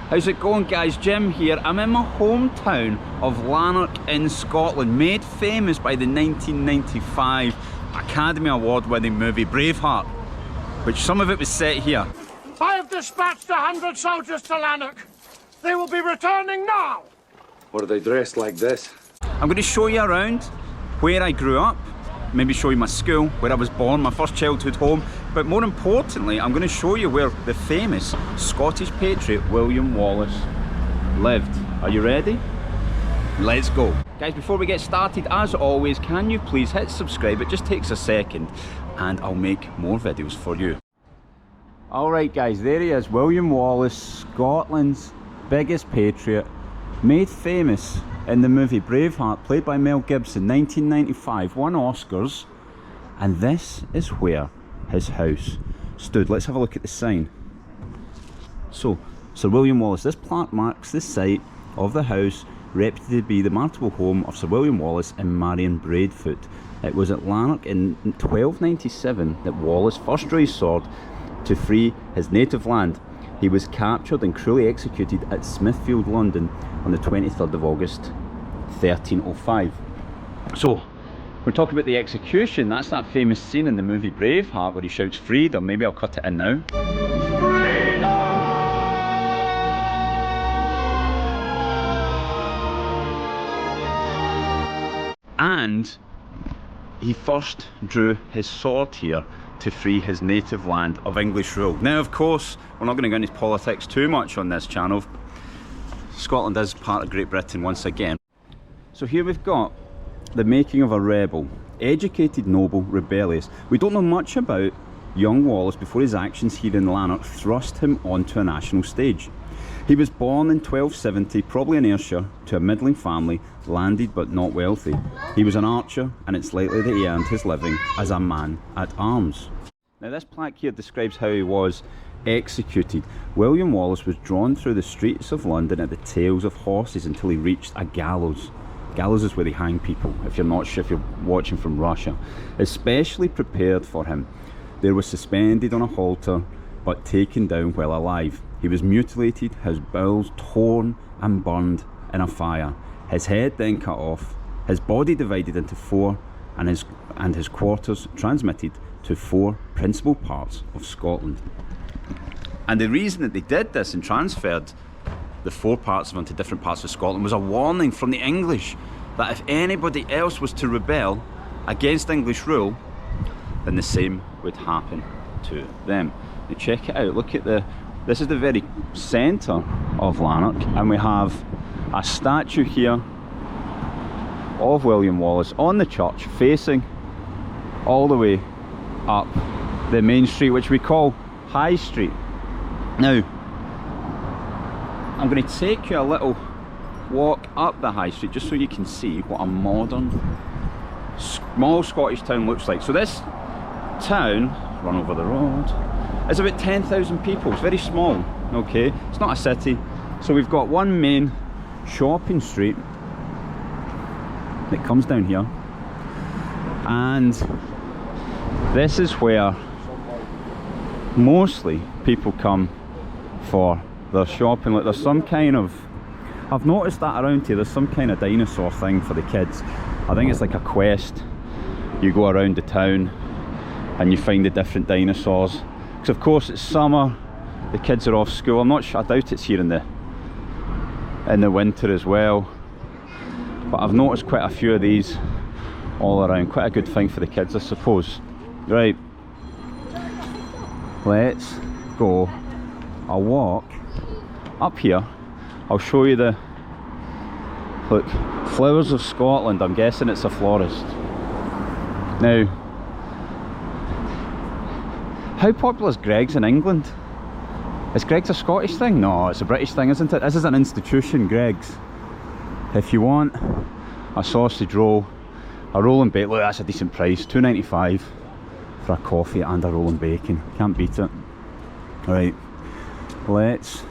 How's it going, guys? Jim here. I'm in my hometown of Lanark in Scotland, made famous by the 1995 Academy Award winning movie Braveheart, which some of it was set here. I have dispatched 100 soldiers to Lanark. They will be returning now. What are they dressed like this? I'm going to show you around where I grew up, maybe show you my school, where I was born, my first childhood home, but more importantly, I'm going to show you where the famous Scottish patriot William Wallace lived. Are you ready? Let's go. Guys, before we get started, as always, can you please hit subscribe? It just takes a second and I'll make more videos for you. Alright guys, there he is, William Wallace, Scotland's biggest patriot, made famous in the movie Braveheart, played by Mel Gibson, 1995, won Oscars, and this is where his house stood. Let's have a look at the sign. So, Sir William Wallace, this plaque marks the site of the house reputed to be the martial home of Sir William Wallace and Marion Braidfoot. It was at Lanark in 1297 that Wallace first drew his sword to free his native land. He was captured and cruelly executed at Smithfield, London on the 23rd of August 1305. So, we're talking about the execution. That's that famous scene in the movie Braveheart where he shouts freedom. Maybe I'll cut it in now. And he first drew his sword here to free his native land of English rule. Now, of course, we're not going to go into politics too much on this channel. Scotland is part of Great Britain once again. So here we've got the making of a rebel. Educated, noble, rebellious. We don't know much about young Wallace before his actions here in Lanark thrust him onto a national stage. He was born in 1270, probably in Ayrshire, to a middling family, landed but not wealthy. He was an archer, and it's likely that he earned his living as a man at arms. Now this plaque here describes how he was executed. William Wallace was drawn through the streets of London at the tails of horses until he reached a gallows. Gallows is where they hang people, if you're not sure, if you're watching from Russia. Especially prepared for him. There was suspended on a halter, but taken down while alive. He was mutilated, his bowels torn and burned in a fire. His head then cut off, his body divided into four, and his quarters transmitted to four principal parts of Scotland. And the reason that they did this and transferred the four parts of onto different parts of Scotland was a warning from the English that if anybody else was to rebel against English rule, then the same would happen to them. Now check it out, look at this is the very centre of Lanark, and we have a statue here of William Wallace on the church facing all the way up the main street, which we call High Street. Now, I'm going to take you a little walk up the High Street just so you can see what a modern, small Scottish town looks like. So this town, run over the road, is about 10,000 people. It's very small, okay? It's not a city. So we've got one main shopping street that comes down here, and this is where mostly people come for their shopping. Like there's some kind of, I've noticed that around here, there's some kind of dinosaur thing for the kids. I think it's like a quest. You go around the town and you find the different dinosaurs. Because of course it's summer, the kids are off school. I'm not sure, I doubt it's here in the winter as well. But I've noticed quite a few of these all around. Quite a good thing for the kids, I suppose. Right, let's go a walk up here. I'll show you the, look, flowers of Scotland. I'm guessing it's a florist. Now, how popular is Greggs in England? Is Greggs a Scottish thing? No, it's a British thing, isn't it? This is an institution, Greggs. If you want a sausage roll, a roll and bacon, look, that's a decent price, £2.95 for a coffee and a roll and bacon. Can't beat it. Right, let's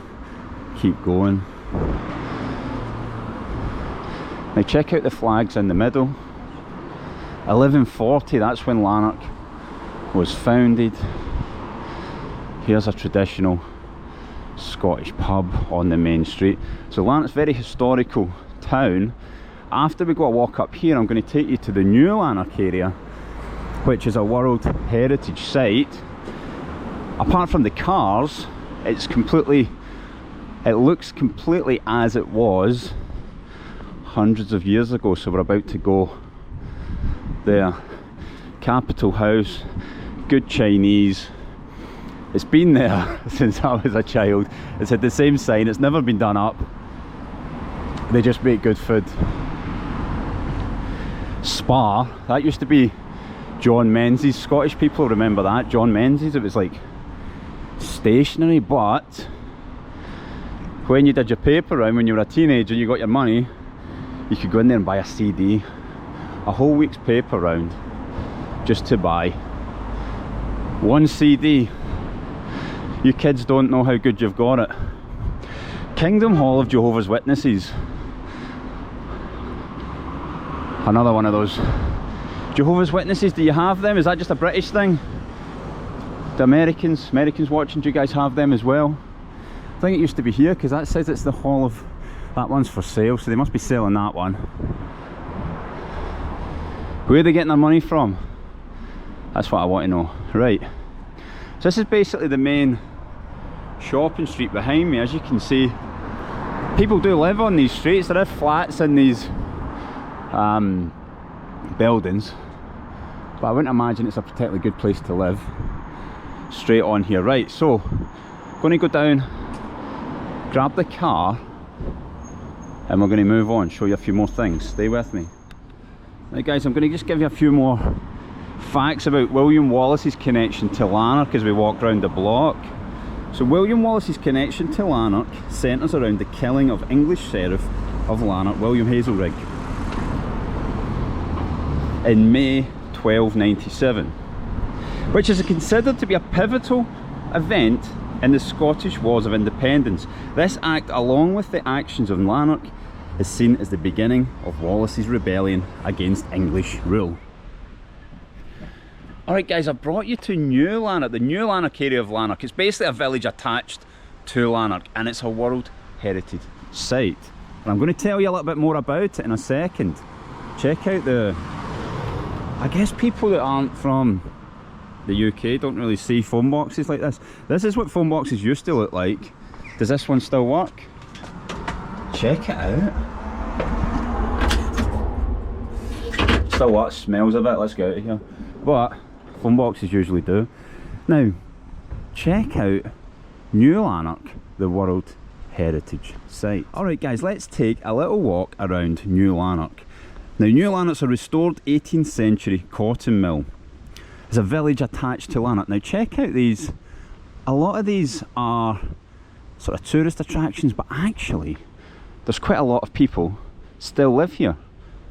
keep going. Now check out the flags in the middle. 1140, that's when Lanark was founded. Here's a traditional Scottish pub on the main street. So Lannarch's a very historical town. After we go a walk up here, I'm going to take you to the new Lanark area, which is a World Heritage Site. Apart from the cars, it looks completely as it was hundreds of years ago. So we're about to go there. Capitol House, good Chinese. It's been there since I was a child. It's had the same sign, it's never been done up. They just make good food. Spa, that used to be John Menzies. Scottish people remember that, John Menzies. It was like stationery, but when you did your paper round when you were a teenager, you got your money, you could go in there and buy a CD, a whole week's paper round, just to buy one CD. You kids don't know how good you've got it. Kingdom Hall of Jehovah's Witnesses. Another one of those. Jehovah's Witnesses, do you have them? Is that just a British thing? The Americans watching, do you guys have them as well? I think it used to be here because that says it's the Hall of... That one's for sale, so they must be selling that one. Where are they getting their money from? That's what I want to know. Right. So this is basically the main shopping street behind me. As you can see, people do live on these streets. There are flats in these buildings, but I wouldn't imagine it's a particularly good place to live. Straight on here. Right, so I'm going to go down, grab the car, and we're going to move on, show you a few more things. Stay with me. Right guys, I'm going to just give you a few more facts about William Wallace's connection to Lanark as we walk around the block. So William Wallace's connection to Lanark centres around the killing of English Sheriff of Lanark, William Hazelrigg, in May 1297, which is considered to be a pivotal event in the Scottish Wars of Independence. This act, along with the actions of Lanark, is seen as the beginning of Wallace's rebellion against English rule. Alright guys, I've brought you to New Lanark, the New Lanark area of Lanark. It's basically a village attached to Lanark, and it's a World Heritage Site. And I'm going to tell you a little bit more about it in a second. Check out the... I guess people that aren't from the UK don't really see phone boxes like this. This is what phone boxes used to look like. Does this one still work? Check it out. Still works, smells a bit, let's get out of here. But phone boxes usually do. Now, check out New Lanark, the World Heritage Site. Alright guys, let's take a little walk around New Lanark. Now, New Lanark's a restored 18th century cotton mill. It's a village attached to Lanark. Now check out these. A lot of these are sort of tourist attractions, but actually there's quite a lot of people still live here.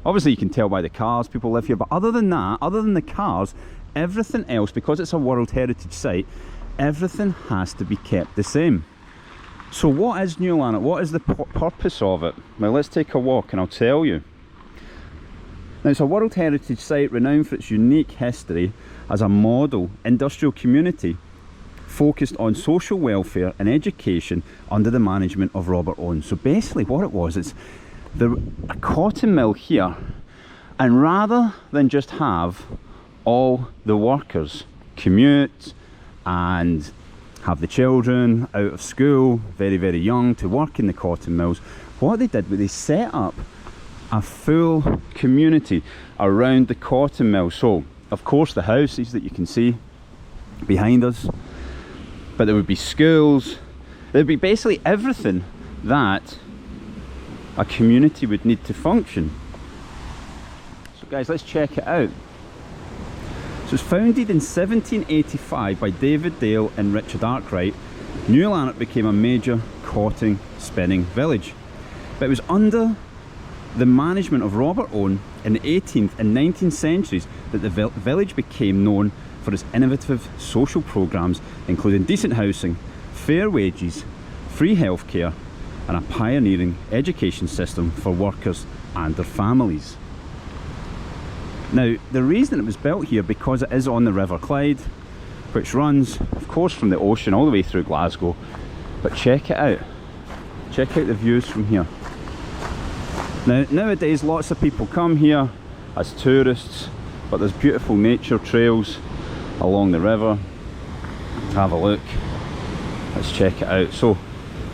Obviously you can tell by the cars people live here, but other than that, other than the cars, everything else, because it's a World Heritage Site, everything has to be kept the same. So what is New Lanark? What is the purpose of it? Now let's take a walk and I'll tell you. Now, it's a World Heritage Site renowned for its unique history as a model industrial community focused on social welfare and education under the management of Robert Owen. So basically what it was, it's a cotton mill here, and rather than just have all the workers commute and have the children out of school very, very young to work in the cotton mills, what they did was they set up a full community around the cotton mill. So of course the houses that you can see behind us, but there would be schools, there would be basically everything that a community would need to function. So guys, let's check it out. So it's founded in 1785 by David Dale and Richard Arkwright. New Lanark became a major cotton spinning village, but it was under the management of Robert Owen in the 18th and 19th centuries that the village became known for its innovative social programs, including decent housing, fair wages, free healthcare, and a pioneering education system for workers and their families. Now, the reason it was built here, because it is on the River Clyde, which runs, of course, from the ocean all the way through Glasgow But check it out. Check out the views from here. Now, nowadays lots of people come here as tourists, but there's beautiful nature trails along the river. Have a look. Let's check it out. So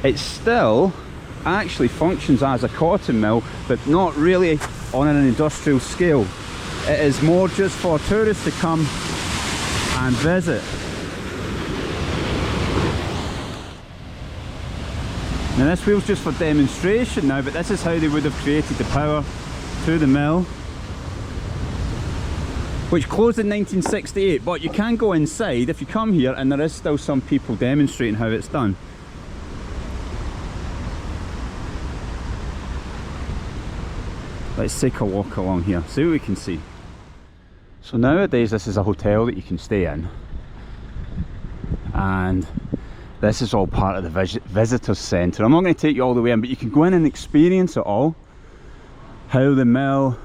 it still actually functions as a cotton mill, but not really on an industrial scale. It is more just for tourists to come and visit. Now this wheel's just for demonstration now, but this is how they would have created the power to the mill, which closed in 1968, but you can go inside if you come here, and there is still some people demonstrating how it's done. Let's take a walk along here, see what we can see. So nowadays this is a hotel that you can stay in, and this is all part of the visitor centre. I'm not going to take you all the way in, but you can go in and experience it all. How the mill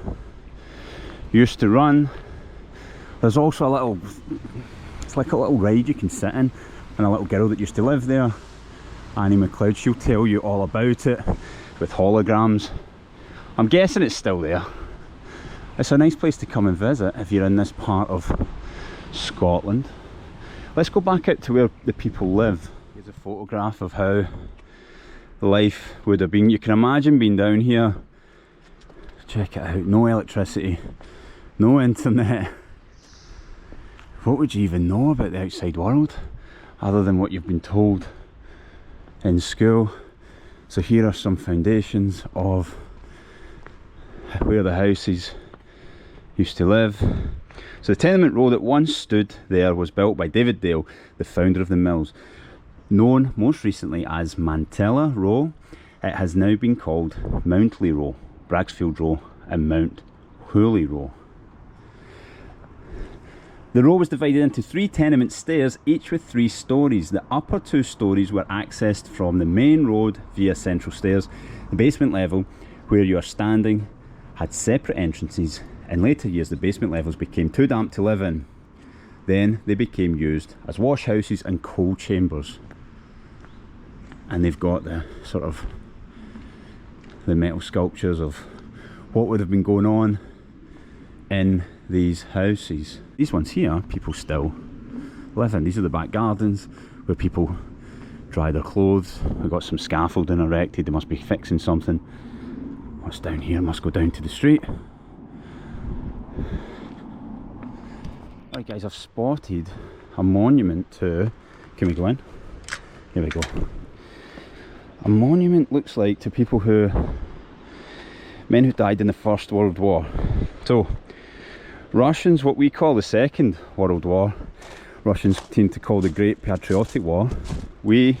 used to run. There's also a little, it's like a little ride you can sit in, and a little girl that used to live there, Annie McLeod, she'll tell you all about it with holograms. I'm guessing it's still there. It's a nice place to come and visit if you're in this part of Scotland. Let's go back out to where the people live. Here's a photograph of how life would have been. You can imagine being down here. Check it out, no electricity, no internet. What would you even know about the outside world other than what you've been told in school? So here are some foundations of where the houses used to live. So the tenement row that once stood there was built by David Dale, the founder of the mills. Known most recently as Mantilla Row, it has now been called Mountley Row, Bragsfield Row and Mount Hooley Row. The row was divided into 3 tenement stairs, each with 3 stories. The upper 2 stories were accessed from the main road via central stairs. The basement level, where you are standing, had separate entrances. In later years the basement levels became too damp to live in. Then they became used as wash houses and coal chambers. And they've got the sort of the metal sculptures of what would have been going on in these houses. These ones here, people still live in. These are the back gardens where people dry their clothes. We've got some scaffolding erected, they must be fixing something. What's down here must go down to the street. Right guys, I've spotted a monument to, can we go in? Here we go. A monument looks like to people who, men who died in the First World War. So, Russians, what we call the Second World War, Russians tend to call the Great Patriotic War. We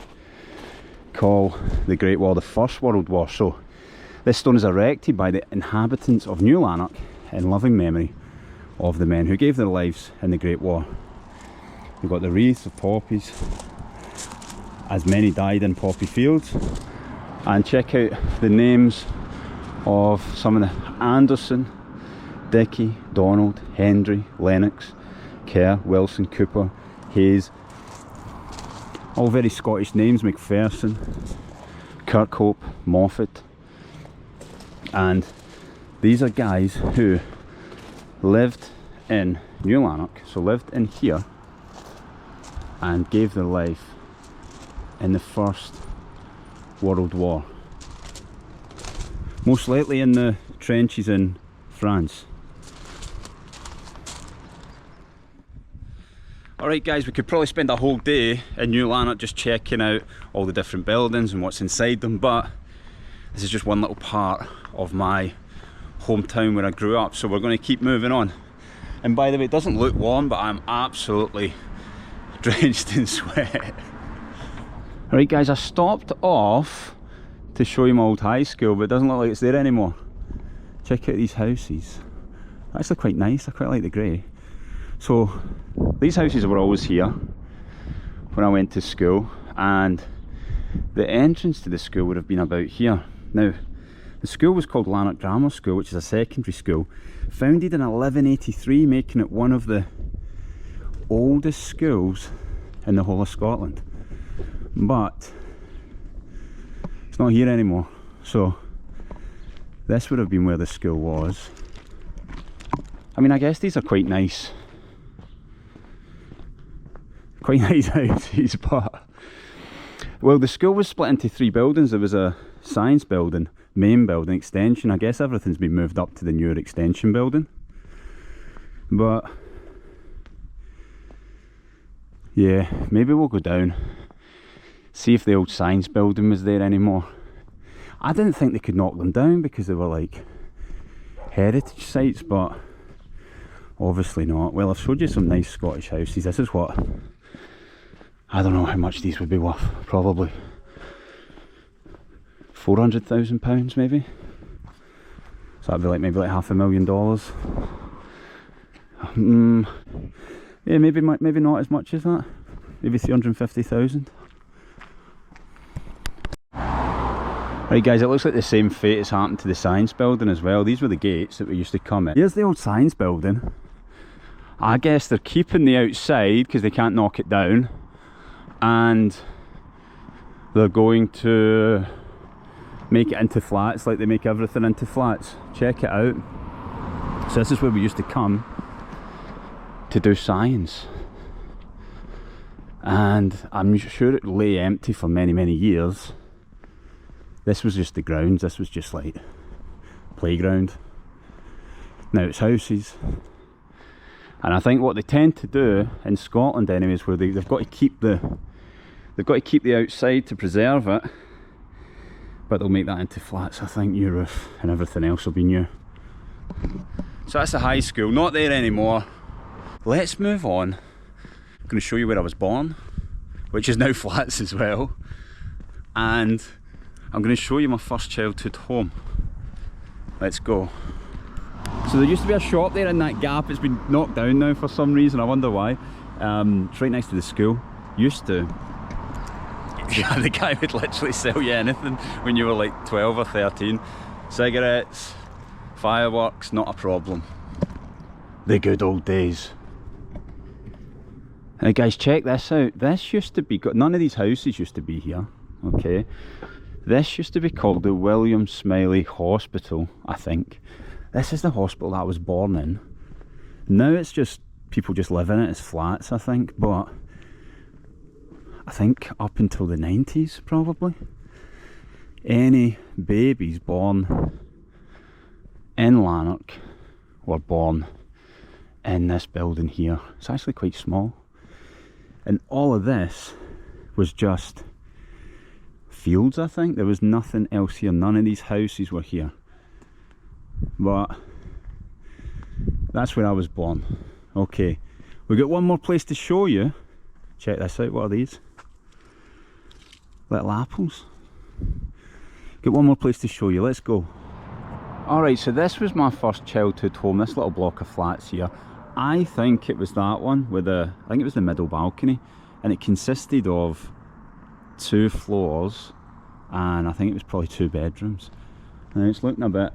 call the Great War the First World War. So, this stone is erected by the inhabitants of New Lanark in loving memory of the men who gave their lives in the Great War. We've got the wreaths of poppies, as many died in poppy fields. And check out the names of some of the Anderson, Dickey, Donald, Hendry, Lennox, Kerr, Wilson, Cooper, Hayes. All very Scottish names, McPherson, Kirkhope, Moffat. And these are guys who lived in New Lanark, so lived in here and gave their life in the First World War. Most likely in the trenches in France. Alright guys, we could probably spend a whole day in New Lanark just checking out all the different buildings and what's inside them, but this is just one little part of my hometown where I grew up, so we're going to keep moving on. And by the way, it doesn't look warm, but I'm absolutely drenched in sweat. Alright guys, I stopped off to show you my old high school, but it doesn't look like it's there anymore. Check out these houses. They're actually quite nice, I quite like the grey. So these houses were always here when I went to school, and the entrance to the school would have been about here. Now, the school was called Lanark Grammar School, which is a secondary school, founded in 1183, making it one of the oldest schools in the whole of Scotland. But It's not here anymore. So this would have been where the school was. I mean, I guess these are quite nice houses, but well, the school was split into 3 buildings. There was a science building, main building, extension. I guess everything's been moved up to the newer extension building. But yeah, maybe we'll go down, see if the old science building was there anymore. I didn't think they could knock them down because they were like heritage sites, but obviously not. Well, I've showed you some nice Scottish houses. This is what, I don't know how much these would be worth. Probably £400,000 maybe. So that'd be like maybe like $500,000. Yeah, maybe not as much as that. Maybe 350,000. Right guys, it looks like the same fate has happened to the science building as well. These were the gates that we used to come in. Here's the old science building. I guess they're keeping the outside because they can't knock it down, and they're going to make it into flats like they make everything into flats. Check it out. So this is where we used to come to do science, and I'm sure it lay empty for many years. This was just the grounds. This was just like playground. Now it's houses. And I think what they tend to do in Scotland anyways, where they've got to keep the outside to preserve it, but they'll make that into flats. I think new roof and everything else will be new. So that's the high school, not there anymore. Let's move on. I'm going to show you where I was born, which is now flats as well, and I'm going to show you my first childhood home. Let's go. So there used to be a shop there in that gap. It's been knocked down now for some reason. I wonder why. It's right next to the school. Used to. Yeah, the guy would literally sell you anything when you were like 12 or 13. Cigarettes, fireworks, not a problem. The good old days. Now guys, check this out. This used to be, none of these houses used to be here, okay? This used to be called the William Smiley Hospital, I think. This is the hospital that I was born in. Now it's just, people just live in it as flats, I think, but I think up until the 90s probably, any babies born in Lanark were born in this building here. It's actually quite small. And all of this was just fields, I think. There was nothing else here. None of these houses were here. But that's where I was born. Okay, we've got one more place to show you. Check this out. What are these? Little apples. Got one more place to show you. Let's go. Alright, so this was my first childhood home. This little block of flats here. I think it was that one with I think it was the middle balcony, and it consisted of 2 floors, and I think it was probably 2 bedrooms. And it's looking a bit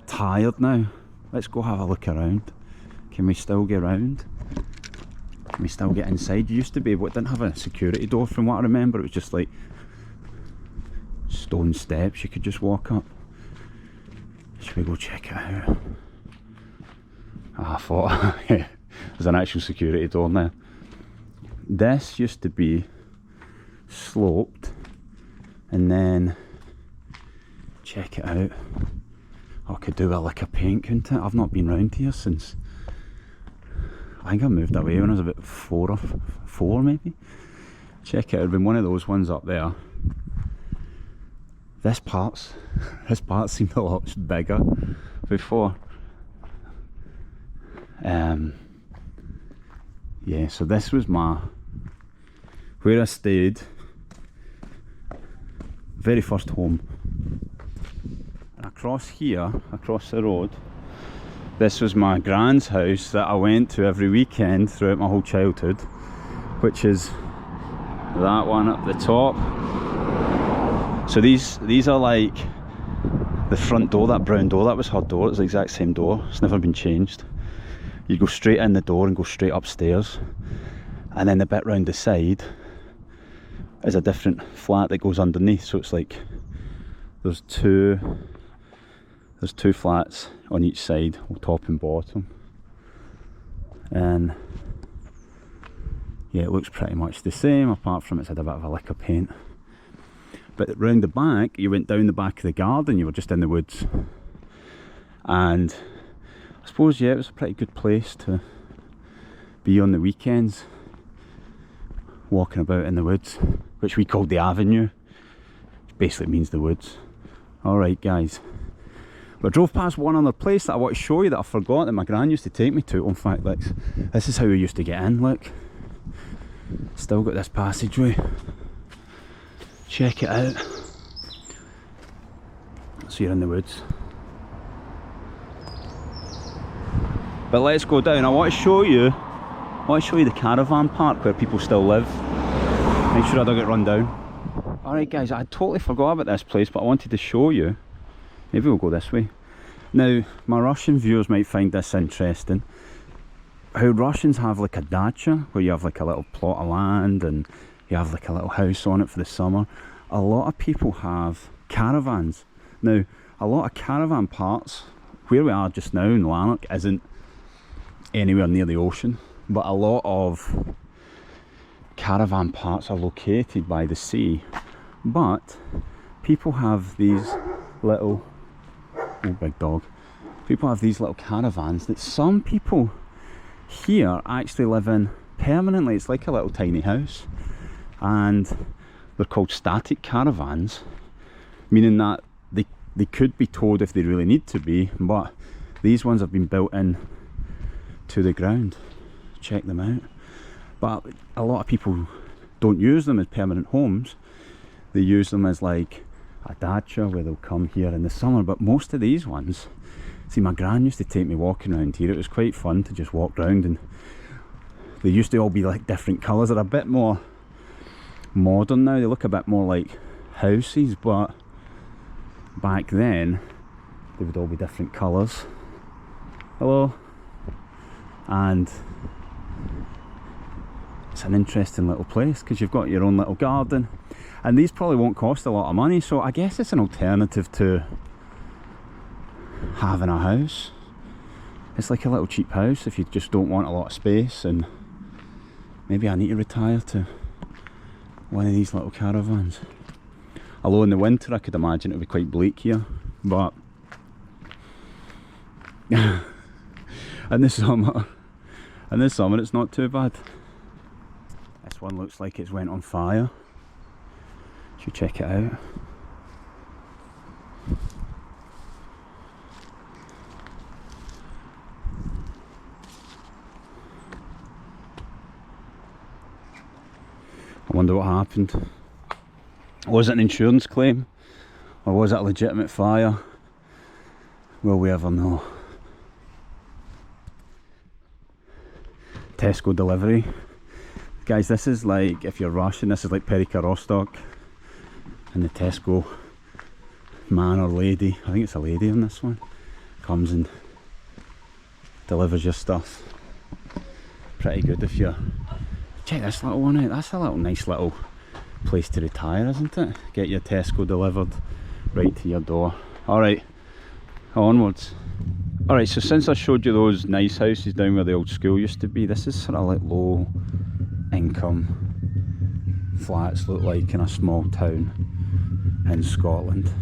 tired now. Let's go have a look around. Can we still get around? Can we still get inside? You used to be able, it didn't have a security door from what I remember. It was just like stone steps you could just walk up. Should we go check it out? I thought yeah, there's an actual security door now. This used to be sloped, and then check it out. I could do a lick of paint, couldn't it? I've not been round here since, I think I moved away when I was about 4 maybe. Check it out, it'd been one of those ones up there. This part seemed a lot bigger before. Yeah, so this was where I stayed, very first home. And across here, across the road, this was my grand's house that I went to every weekend throughout my whole childhood, which is that one up the top. So these are like the front door, that brown door, that was her door. It's the exact same door, it's never been changed. You go straight in the door and go straight upstairs, and then the bit round the side is a different flat that goes underneath, so it's like there's two flats on each side, top and bottom, and yeah, it looks pretty much the same, apart from it's had a bit of a lick of paint. But round the back, you went down the back of the garden, you were just in the woods, and I suppose, yeah, it was a pretty good place to be on the weekends, walking about in the woods, which we called the avenue, which basically means the woods. Alright guys, we drove past one other place that I want to show you that I forgot that my gran used to take me to. In fact, look, this is how we used to get in, look. Still got this passageway. Check it out. So you're in the woods. But let's go down. I want to show you the Caravan Park where people still live. Make sure I don't get run down. Alright guys, I totally forgot about this place, but I wanted to show you. Maybe we'll go this way. Now, my Russian viewers might find this interesting. How Russians have like a dacha, where you have like a little plot of land and you have like a little house on it for the summer. A lot of people have caravans. Now, a lot of caravan parks, where we are just now in Lanark, isn't anywhere near the ocean, but a lot of caravan parks are located by the sea. But people have these little, oh big dog, people have these little caravans that some people here actually live in permanently. It's like a little tiny house, and they're called static caravans, meaning that they could be towed if they really need to be, but these ones have been built in to the ground. Check them out. But a lot of people don't use them as permanent homes. They use them as like a dacha where they'll come here in the summer. But most of these ones, see, my gran used to take me walking around here. It was quite fun to just walk around, and they used to all be like different colours. They're a bit more modern now, they look a bit more like houses, but back then they would all be different colours. Hello. And it's an interesting little place because you've got your own little garden, and these probably won't cost a lot of money, so I guess it's an alternative to having a house. It's like a little cheap house if you just don't want a lot of space, and maybe I need to retire to one of these little caravans. Although in the winter I could imagine it would be quite bleak here, but in the summer it's not too bad. This one looks like it's went on fire. Should check it out. I wonder what happened. Was it an insurance claim, or was it a legitimate fire? Will we ever know? Tesco delivery. Guys, this is like, if you're Russian, this is like Perika Rostock, and the Tesco man or lady, I think it's a lady in this one, comes and delivers your stuff. Pretty good if you're... Check this little one out, that's a little nice little place to retire, isn't it? Get your Tesco delivered right to your door. Alright, onwards. Alright, so since I showed you those nice houses down where the old school used to be, this is sort of like low income flats look like in a small town in Scotland.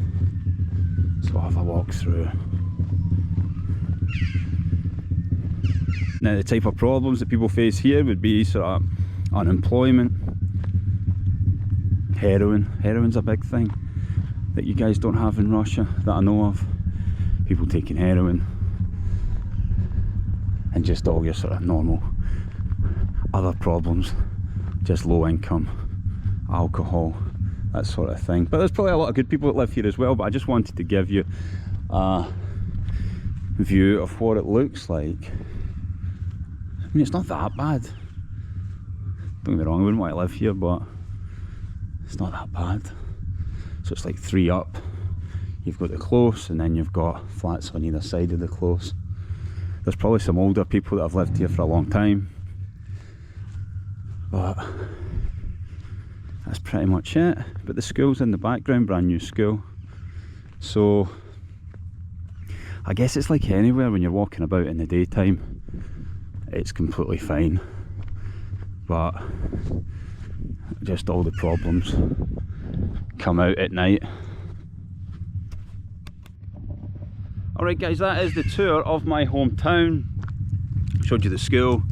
So I'll have a walk through. Now the type of problems that people face here would be sort of unemployment, heroin's a big thing that you guys don't have in Russia that I know of. People taking heroin, and just all your sort of normal other problems, just low income, alcohol, that sort of thing. But there's probably a lot of good people that live here as well, but I just wanted to give you a view of what it looks like. I mean, it's not that bad, don't get me wrong, I wouldn't want to live here, but it's not that bad. So it's like 3 up. You've got the close, and then you've got flats on either side of the close. There's probably some older people that have lived here for a long time, but that's pretty much it. But the school's in the background, brand new school. So I guess it's like anywhere when you're walking about in the daytime, it's completely fine. But just all the problems come out at night. Alright guys, that is the tour of my hometown. Showed you the school.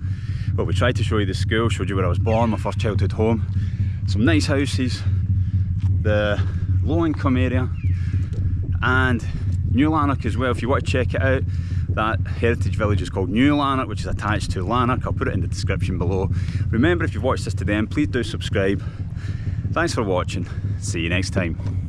Well, we tried to show you the school, showed you where I was born, my first childhood home. Some nice houses, the low income area, and New Lanark as well. If you want to check it out, that heritage village is called New Lanark, which is attached to Lanark. I'll put it in the description below. Remember, if you've watched this to the end, please do subscribe. Thanks for watching. See you next time.